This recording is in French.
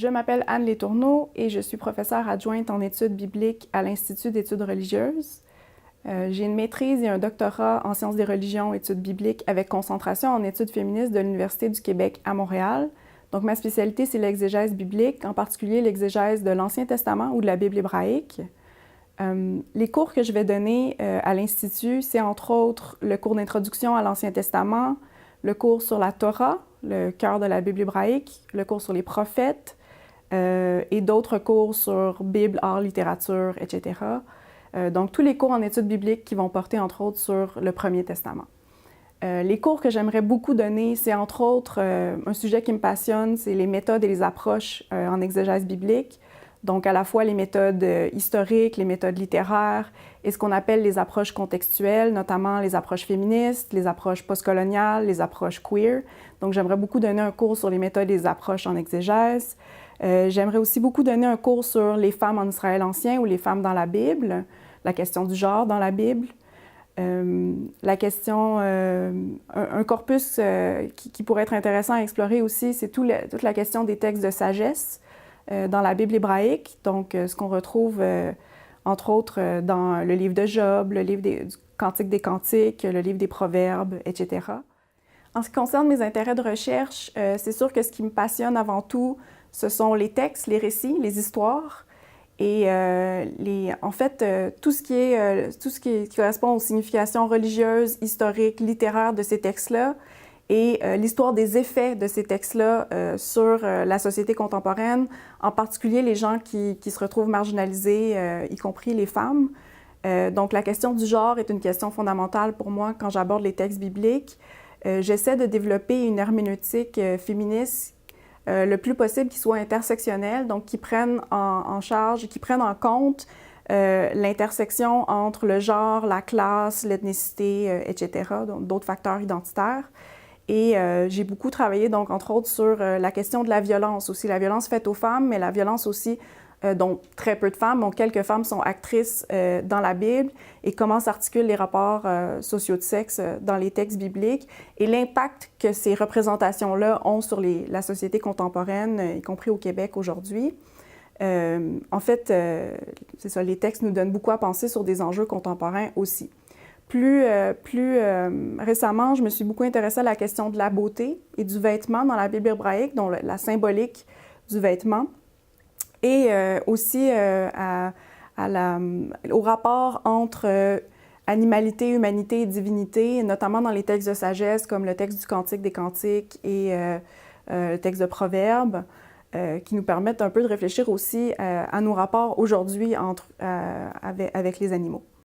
Je m'appelle Anne Letourneau et je suis professeure adjointe en études bibliques à l'Institut d'études religieuses. J'ai une maîtrise et un doctorat en sciences des religions, études bibliques avec concentration en études féministes de l'Université du Québec à Montréal. Donc ma spécialité, c'est l'exégèse biblique, en particulier l'exégèse de l'Ancien Testament ou de la Bible hébraïque. Les cours que je vais donner à l'Institut, c'est entre autres le cours d'introduction à l'Ancien Testament, le cours sur la Torah, le cœur de la Bible hébraïque, le cours sur les prophètes et d'autres cours sur Bible, art, littérature, etc. Donc tous les cours en études bibliques qui vont porter entre autres sur le Premier Testament. Les cours que j'aimerais beaucoup donner, c'est entre autres un sujet qui me passionne, c'est les méthodes et les approches en exégèse biblique. Donc, à la fois les méthodes historiques, les méthodes littéraires et ce qu'on appelle les approches contextuelles, notamment les approches féministes, les approches postcoloniales, les approches queer. Donc, j'aimerais beaucoup donner un cours sur les méthodes et les approches en exégèse. J'aimerais aussi beaucoup donner un cours sur les femmes en Israël ancien ou les femmes dans la Bible, la question du genre dans la Bible. La question, un corpus qui pourrait être intéressant à explorer aussi, c'est toute la question des textes de sagesse dans la Bible hébraïque, donc ce qu'on retrouve entre autres dans le livre de Job, le livre du Cantique des Cantiques, le livre des Proverbes, etc. En ce qui concerne mes intérêts de recherche, c'est sûr que ce qui me passionne avant tout, ce sont les textes, les récits, les histoires. Et en fait, tout ce qui correspond aux significations religieuses, historiques, littéraires de ces textes-là et l'histoire des effets de ces textes-là sur la société contemporaine, en particulier les gens qui se retrouvent marginalisés, y compris les femmes. Donc la question du genre est une question fondamentale pour moi quand j'aborde les textes bibliques. J'essaie de développer une herméneutique féministe le plus possible qui soit intersectionnelle, donc qui prenne en charge, qui prenne en compte l'intersection entre le genre, la classe, l'ethnicité, etc., donc d'autres facteurs identitaires. Et j'ai beaucoup travaillé, donc, entre autres, sur la question de la violence aussi, la violence faite aux femmes, mais la violence aussi dont très peu de femmes, dont quelques femmes sont actrices dans la Bible, et comment s'articulent les rapports sociaux de sexe dans les textes bibliques, et l'impact que ces représentations-là ont sur la société contemporaine, y compris au Québec aujourd'hui. En fait, c'est ça, les textes nous donnent beaucoup à penser sur des enjeux contemporains aussi. Plus récemment, je me suis beaucoup intéressée à la question de la beauté et du vêtement dans la Bible hébraïque, dont la symbolique du vêtement, et aussi au rapport entre animalité, humanité et divinité, notamment dans les textes de sagesse comme le texte du Cantique des Cantiques et le texte de Proverbes, qui nous permettent un peu de réfléchir aussi à nos rapports aujourd'hui avec les animaux.